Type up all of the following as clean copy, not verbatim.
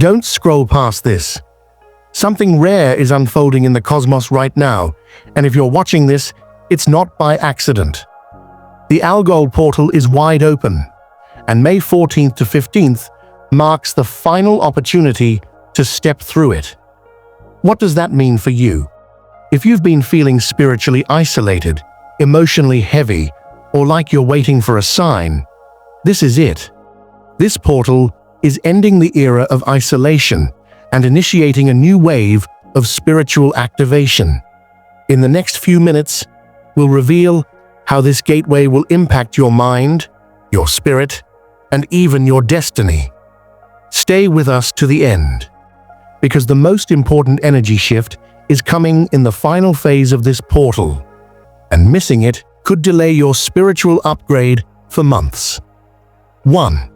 Don't scroll past this. Something rare is unfolding in the cosmos right now, and if you're watching this, it's not by accident. The Algol portal is wide open, and May 14th to 15th marks the final opportunity to step through it. What does that mean for you? If you've been feeling spiritually isolated, emotionally heavy, or like you're waiting for a sign, this is it. This portal is ending the era of isolation and initiating a new wave of spiritual activation. In the next few minutes, we'll reveal how this gateway will impact your mind, your spirit, and even your destiny. Stay with us to the end, because the most important energy shift is coming in the final phase of this portal, and missing it could delay your spiritual upgrade for months. 1.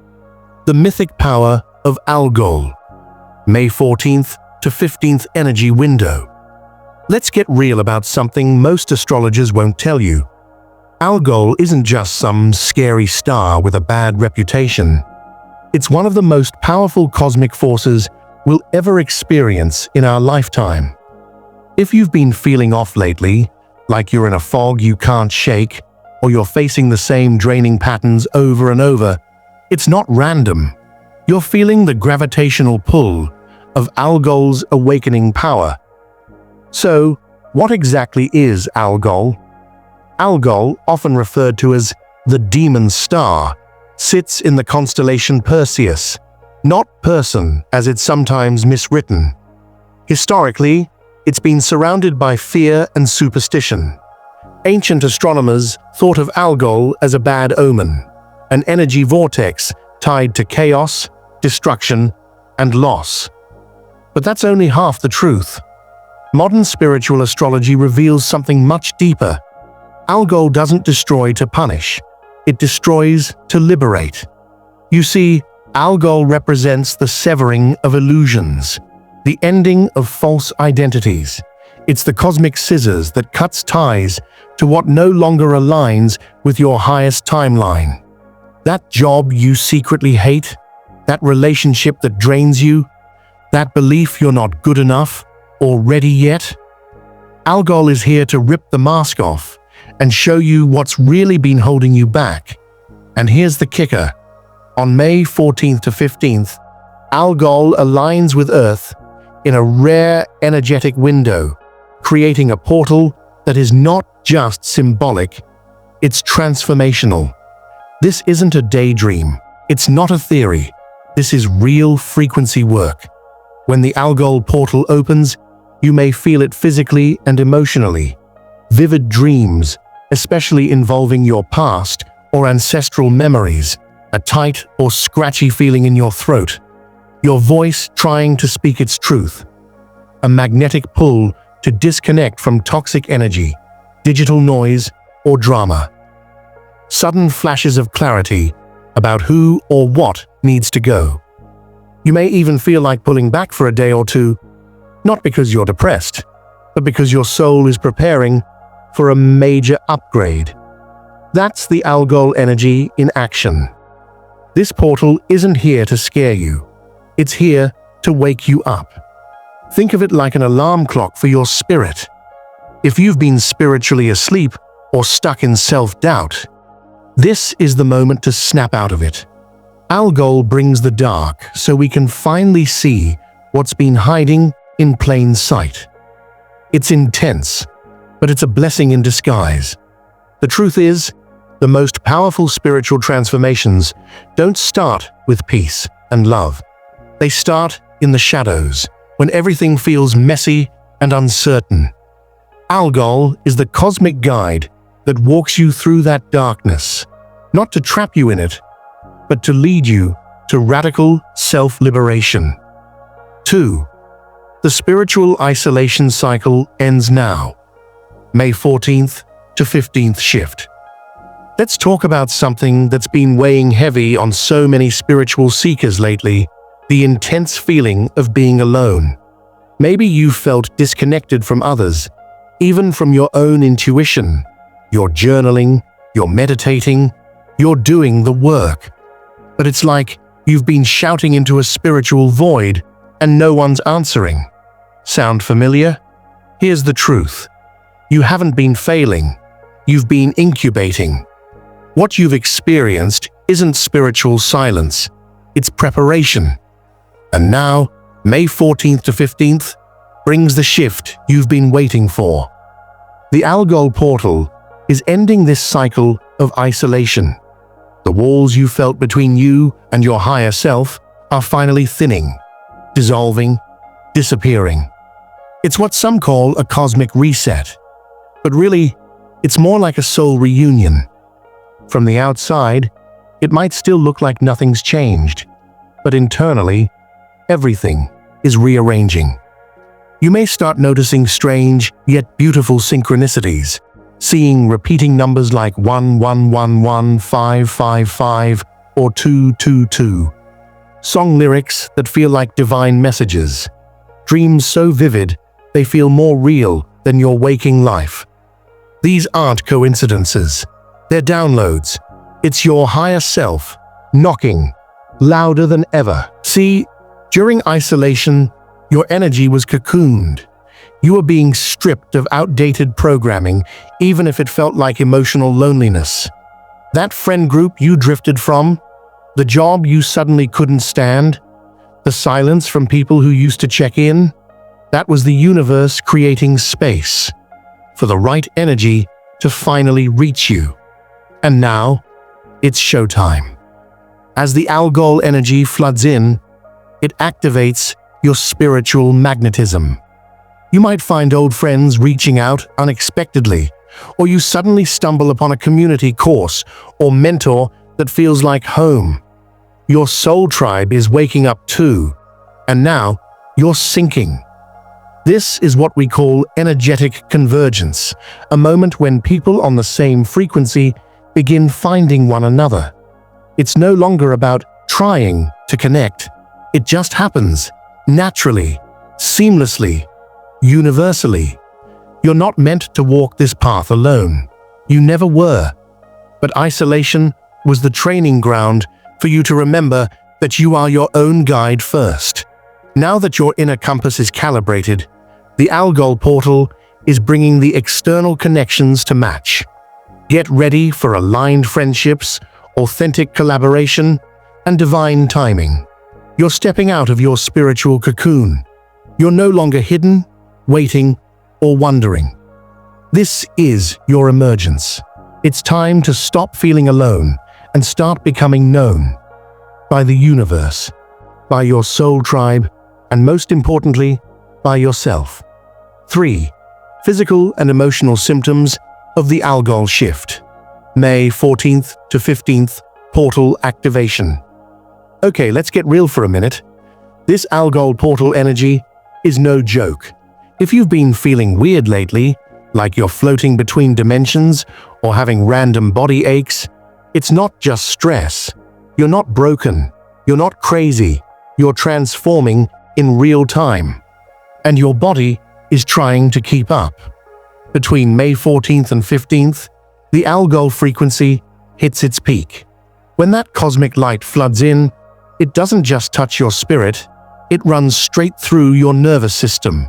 The mythic power of Algol. May 14th to 15th energy window. Let's get real about something most astrologers won't tell you. Algol isn't just some scary star with a bad reputation. It's one of the most powerful cosmic forces we'll ever experience in our lifetime. If you've been feeling off lately, like you're in a fog you can't shake, or you're facing the same draining patterns over and over, it's not random. You're feeling the gravitational pull of Algol's awakening power. So, what exactly is Algol? Algol, often referred to as the demon star, sits in the constellation Perseus, not Person as it's sometimes miswritten. Historically, it's been surrounded by fear and superstition. Ancient astronomers thought of Algol as a bad omen, an energy vortex tied to chaos, destruction, and loss. But that's only half the truth. Modern spiritual astrology reveals something much deeper. Algol doesn't destroy to punish. It destroys to liberate. You see, Algol represents the severing of illusions, the ending of false identities. It's the cosmic scissors that cuts ties to what no longer aligns with your highest timeline. That job you secretly hate, that relationship that drains you, that belief you're not good enough or ready yet. Algol is here to rip the mask off and show you what's really been holding you back. And here's the kicker. On May 14th to 15th, Algol aligns with Earth in a rare energetic window, creating a portal that is not just symbolic, it's transformational. This isn't a daydream. It's not a theory. This is real frequency work. When the Algol portal opens, you may feel it physically and emotionally. Vivid dreams, especially involving your past or ancestral memories, a tight or scratchy feeling in your throat, your voice trying to speak its truth, a magnetic pull to disconnect from toxic energy, digital noise, or drama. Sudden flashes of clarity about who or what needs to go. You may even feel like pulling back for a day or two, not because you're depressed, but because your soul is preparing for a major upgrade. That's the Algol energy in action. This portal isn't here to scare you. It's here to wake you up. Think of it like an alarm clock for your spirit. If you've been spiritually asleep or stuck in self-doubt, this is the moment to snap out of it. Algol brings the dark so we can finally see what's been hiding in plain sight. It's intense, but it's a blessing in disguise. The truth is, the most powerful spiritual transformations don't start with peace and love. They start in the shadows, when everything feels messy and uncertain. Algol is the cosmic guide that walks you through that darkness, not to trap you in it, but to lead you to radical self-liberation. 2. The spiritual isolation cycle ends now. May 14th to 15th shift. Let's talk about something that's been weighing heavy on so many spiritual seekers lately, the intense feeling of being alone. Maybe you've felt disconnected from others, even from your own intuition. You're journaling, you're meditating, you're doing the work. But it's like you've been shouting into a spiritual void and no one's answering. Sound familiar? Here's the truth. You haven't been failing. You've been incubating. What you've experienced isn't spiritual silence. It's preparation. And now, May 14th to 15th, brings the shift you've been waiting for. The Algol Portal is ending this cycle of isolation. The walls you felt between you and your higher self are finally thinning, dissolving, disappearing. It's what some call a cosmic reset, but really, it's more like a soul reunion. From the outside, it might still look like nothing's changed, but internally, everything is rearranging. You may start noticing strange yet beautiful synchronicities, seeing repeating numbers like 1111, 555, or 222. Song lyrics that feel like divine messages. Dreams so vivid, they feel more real than your waking life. These aren't coincidences. They're downloads. It's your higher self, knocking, louder than ever. See, during isolation, your energy was cocooned. You were being stripped of outdated programming, even if it felt like emotional loneliness. That friend group you drifted from, the job you suddenly couldn't stand, the silence from people who used to check in, that was the universe creating space for the right energy to finally reach you. And now, it's showtime. As the Algol energy floods in, it activates your spiritual magnetism. You might find old friends reaching out unexpectedly, or you suddenly stumble upon a community course or mentor that feels like home. Your soul tribe is waking up too, and now you're syncing. This is what we call energetic convergence, a moment when people on the same frequency begin finding one another. It's no longer about trying to connect. It just happens, naturally, seamlessly, universally. You're not meant to walk this path alone. You never were. But isolation was the training ground for you to remember that you are your own guide first. Now that your inner compass is calibrated, the Algol Portal is bringing the external connections to match. Get ready for aligned friendships, authentic collaboration, and divine timing. You're stepping out of your spiritual cocoon. You're no longer hidden, waiting, or wondering. This is your emergence. It's time to stop feeling alone and start becoming known by the universe, by your soul tribe, and most importantly, by yourself. 3. Physical and emotional symptoms of the Algol shift. May 14th to 15th, portal activation. Okay, let's get real for a minute. This Algol portal energy is no joke. If you've been feeling weird lately, like you're floating between dimensions or having random body aches, it's not just stress. You're not broken. You're not crazy. You're transforming in real time. And your body is trying to keep up. Between May 14th and 15th, the Algol frequency hits its peak. When that cosmic light floods in, it doesn't just touch your spirit, it runs straight through your nervous system.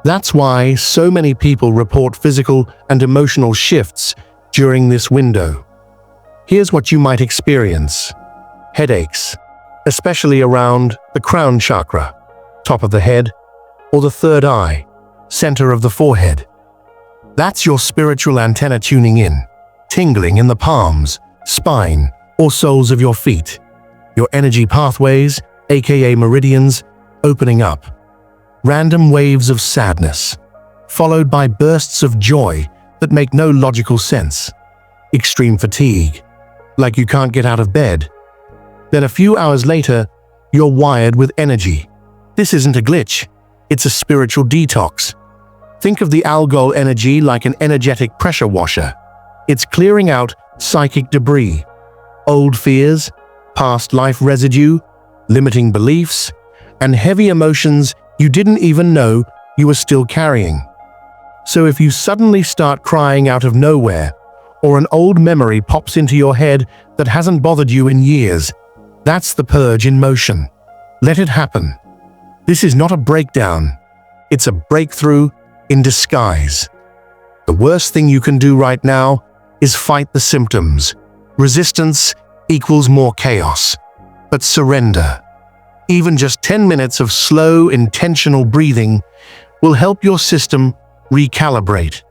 That's why so many people report physical and emotional shifts during this window. Here's what you might experience. Headaches, especially around the crown chakra, top of the head, or the third eye, center of the forehead. That's your spiritual antenna tuning in, tingling in the palms, spine, or soles of your feet. Your energy pathways, aka meridians, opening up. Random waves of sadness, followed by bursts of joy that make no logical sense. Extreme fatigue, like you can't get out of bed. Then a few hours later, you're wired with energy. This isn't a glitch, it's a spiritual detox. Think of the Algol energy like an energetic pressure washer. It's clearing out psychic debris, old fears, past life residue, limiting beliefs, and heavy emotions you didn't even know you were still carrying. So if you suddenly start crying out of nowhere, or an old memory pops into your head that hasn't bothered you in years, that's the purge in motion. Let it happen. This is not a breakdown. It's a breakthrough in disguise. The worst thing you can do right now is fight the symptoms. Resistance equals more chaos. But surrender. Even just 10 minutes of slow, intentional breathing will help your system recalibrate.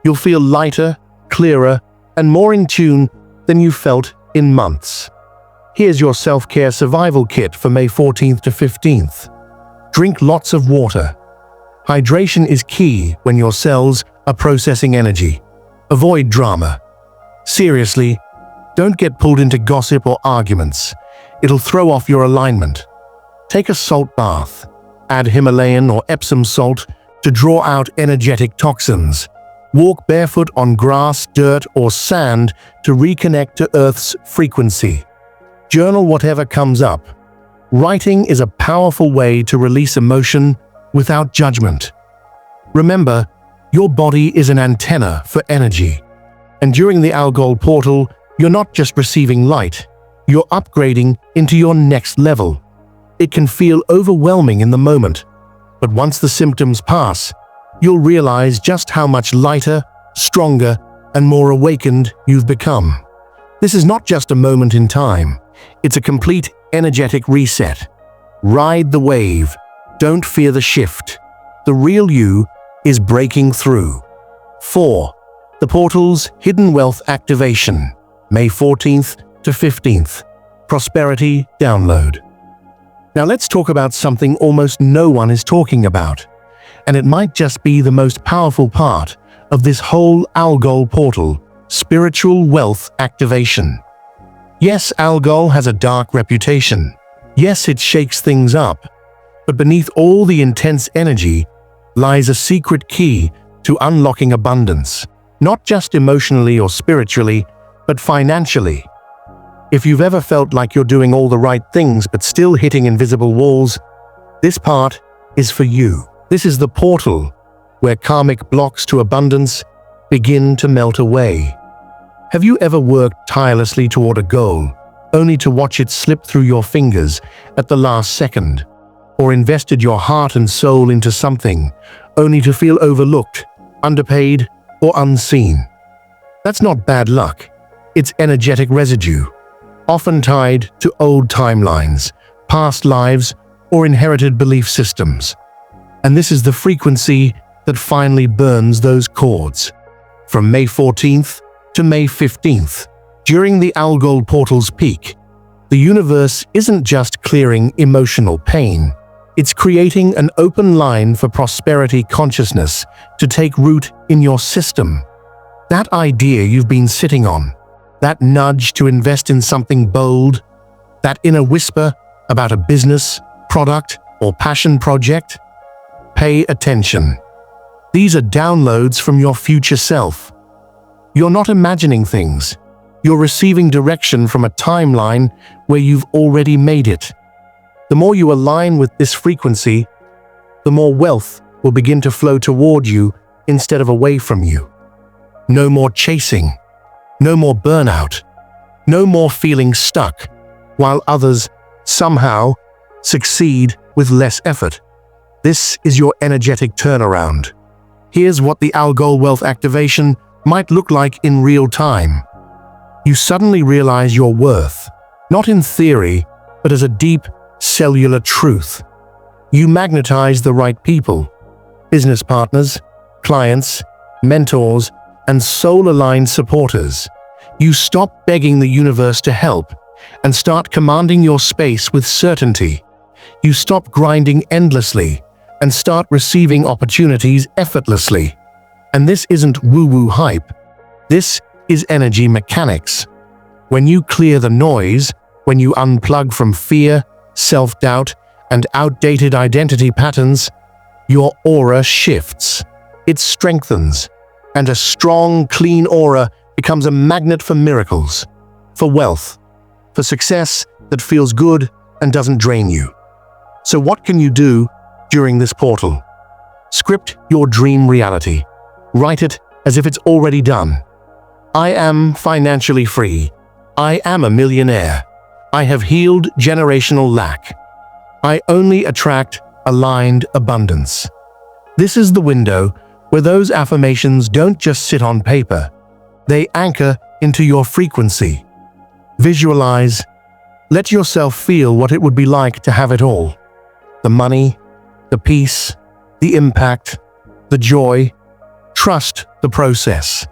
You'll feel lighter, clearer, and more in tune than you felt in months. Here's your self-care survival kit for May 14th to 15th. Drink lots of water. Hydration is key when your cells are processing energy. Avoid drama. Seriously, don't get pulled into gossip or arguments. It'll throw off your alignment. Take a salt bath. Add Himalayan or Epsom salt to draw out energetic toxins. Walk barefoot on grass, dirt, or sand to reconnect to Earth's frequency. Journal whatever comes up. Writing is a powerful way to release emotion without judgment. Remember, your body is an antenna for energy. And during the Algol portal, you're not just receiving light, you're upgrading into your next level. It can feel overwhelming in the moment, but once the symptoms pass, you'll realize just how much lighter, stronger, and more awakened you've become. This is not just a moment in time, it's a complete energetic reset. Ride the wave. Don't fear the shift. The real you is breaking through. 4. The portal's Hidden Wealth Activation, May 14th to 15th. Prosperity Download. Now let's talk about something almost no one is talking about, and it might just be the most powerful part of this whole Algol portal: spiritual wealth activation. Yes, Algol has a dark reputation. Yes, it shakes things up. But beneath all the intense energy lies a secret key to unlocking abundance, not just emotionally or spiritually, but financially. If you've ever felt like you're doing all the right things but still hitting invisible walls, this part is for you. This is the portal where karmic blocks to abundance begin to melt away. Have you ever worked tirelessly toward a goal, only to watch it slip through your fingers at the last second? Or invested your heart and soul into something, only to feel overlooked, underpaid, or unseen? That's not bad luck. It's energetic residue, often tied to old timelines, past lives, or inherited belief systems. And this is the frequency that finally burns those cords. From May 14th to May 15th, during the Algol portal's peak, the universe isn't just clearing emotional pain, it's creating an open line for prosperity consciousness to take root in your system. That idea you've been sitting on, that nudge to invest in something bold, that inner whisper about a business, product, or passion project, pay attention. These are downloads from your future self. You're not imagining things. You're receiving direction from a timeline where you've already made it. The more you align with this frequency, the more wealth will begin to flow toward you instead of away from you. No more chasing. No more burnout. No more feeling stuck, while others somehow succeed with less effort. This is your energetic turnaround. Here's what the Algol wealth activation might look like in real time. You suddenly realize your worth, not in theory, but as a deep, cellular truth. You magnetize the right people, business partners, clients, mentors, and soul-aligned supporters. You stop begging the universe to help and start commanding your space with certainty. You stop grinding endlessly and start receiving opportunities effortlessly. And this isn't woo-woo hype. This is energy mechanics. When you clear the noise, when you unplug from fear, self-doubt, and outdated identity patterns, your aura shifts. It strengthens, and a strong, clean aura becomes a magnet for miracles, for wealth, for success that feels good and doesn't drain you. So what can you do during this portal? Script your dream reality. Write it as if it's already done. I am financially free. I am a millionaire. I have healed generational lack. I only attract aligned abundance. This is the window where those affirmations don't just sit on paper. They anchor into your frequency. Visualize. Let yourself feel what it would be like to have it all. The money, the peace, the impact, the joy. Trust the process.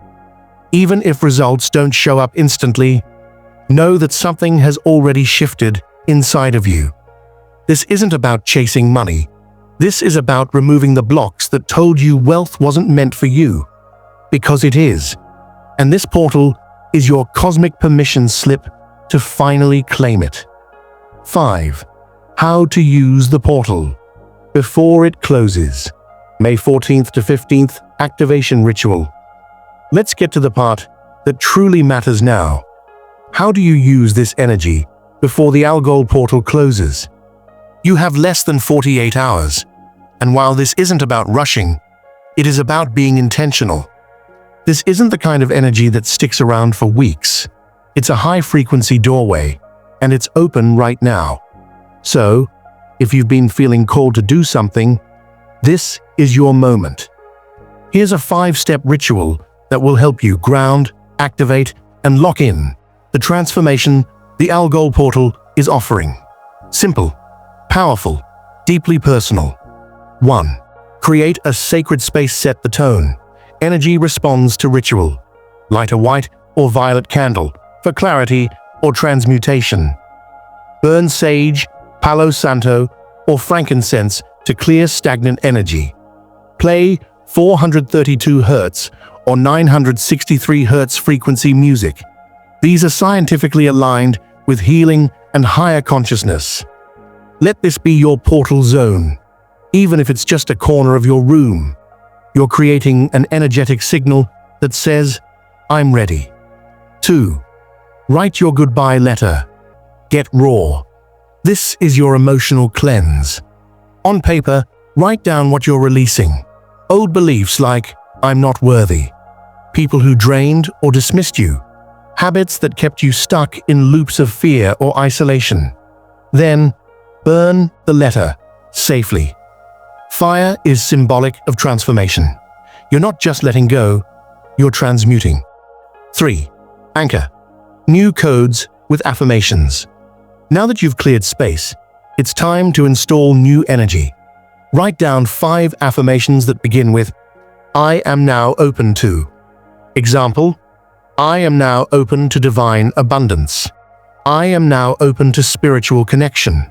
Even if results don't show up instantly, know that something has already shifted inside of you. This isn't about chasing money. This is about removing the blocks that told you wealth wasn't meant for you. Because it is. And this portal is your cosmic permission slip to finally claim it. 5. How to use the portal. Before it closes. May 14th to 15th, activation ritual. Let's get to the part that truly matters now. How do you use this energy before the Algol portal closes? You have less than 48 hours. And while this isn't about rushing, it is about being intentional. This isn't the kind of energy that sticks around for weeks. It's a high-frequency doorway, and it's open right now. So, if you've been feeling called to do something, this is your moment. Here's a 5-step ritual that will help you ground, activate, and lock in the transformation the Algol portal is offering. Simple, powerful, deeply personal. 1. Create a sacred space. Set the tone. Energy responds to ritual. Light a white or violet candle for clarity or transmutation. Burn sage, palo santo, or frankincense to clear stagnant energy. Play 432 Hz or 963 Hz frequency music. These are scientifically aligned with healing and higher consciousness. Let this be your portal zone. Even if it's just a corner of your room, you're creating an energetic signal that says, I'm ready. 2. Write your goodbye letter. Get raw. This is your emotional cleanse. On paper, write down what you're releasing. Old beliefs like, I'm not worthy. People who drained or dismissed you. Habits that kept you stuck in loops of fear or isolation. Then, burn the letter safely. Fire is symbolic of transformation. You're not just letting go, you're transmuting. 3. Anchor. New codes with affirmations. Now that you've cleared space, it's time to install new energy. Write down 5 affirmations that begin with, I am now open to. Example, I am now open to divine abundance. I am now open to spiritual connection.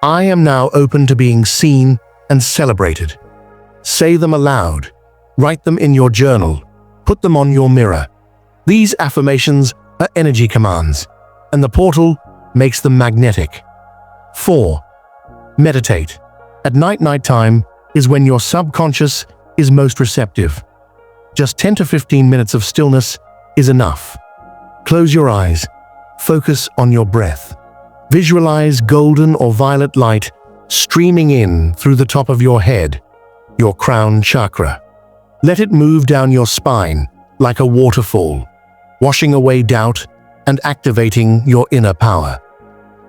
I am now open to being seen and celebrated. Say them aloud. Write them in your journal. Put them on your mirror. These affirmations are energy commands, and the portal makes them magnetic. 4. Meditate. At nighttime is when your subconscious is most receptive. Just 10 to 15 minutes of stillness is enough. Close your eyes. Focus on your breath. Visualize golden or violet light streaming in through the top of your head, your crown chakra. Let it move down your spine like a waterfall, washing away doubt and activating your inner power.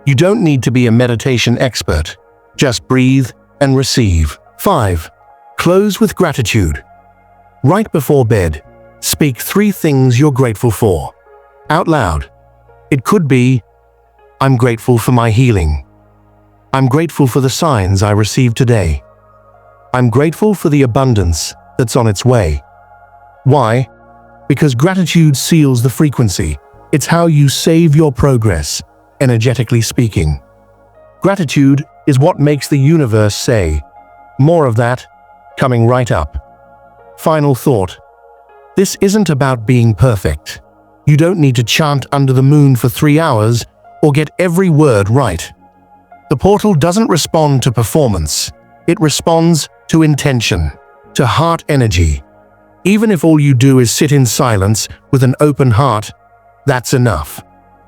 You don't need to be a meditation expert. Just breathe and receive. 5. Close with gratitude. Right before bed, speak 3 things you're grateful for. Out loud. It could be, I'm grateful for my healing. I'm grateful for the signs I received today. I'm grateful for the abundance that's on its way. Why? Because gratitude seals the frequency. It's how you save your progress, energetically speaking. Gratitude is what makes the universe say, more of that, coming right up. Final thought. This isn't about being perfect. You don't need to chant under the moon for 3 hours or get every word right. The portal doesn't respond to performance. It responds to intention, to heart energy. Even if all you do is sit in silence with an open heart, that's enough.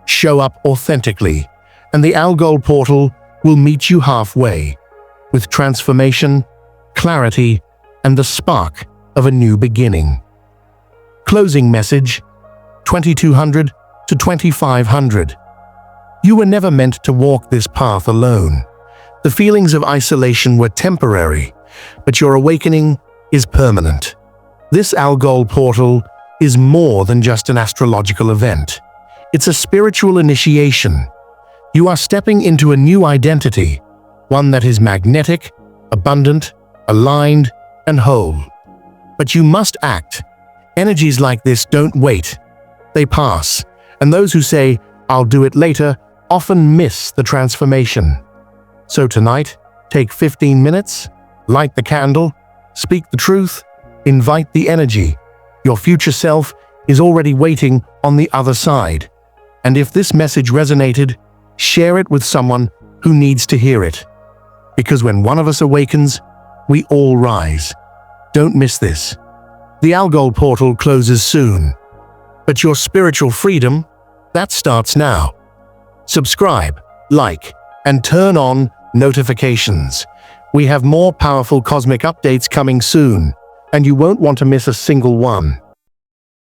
Show up authentically, and the Algol portal will meet you halfway, with transformation, clarity, and the spark of a new beginning. Closing message, 2200 to 2500. You were never meant to walk this path alone. The feelings of isolation were temporary, but your awakening is permanent. This Algol portal is more than just an astrological event. It's a spiritual initiation. You are stepping into a new identity, one that is magnetic, abundant, aligned, and whole. But you must act. Energies like this don't wait. They pass, and those who say, "I'll do it later," often miss the transformation. So tonight, take 15 minutes, light the candle, speak the truth, invite the energy. Your future self is already waiting on the other side. And if this message resonated, share it with someone who needs to hear it. Because when one of us awakens, we all rise. Don't miss this. The Algol portal closes soon, but your spiritual freedom, that starts now. Subscribe, like, and turn on notifications. We have more powerful cosmic updates coming soon, and you won't want to miss a single one.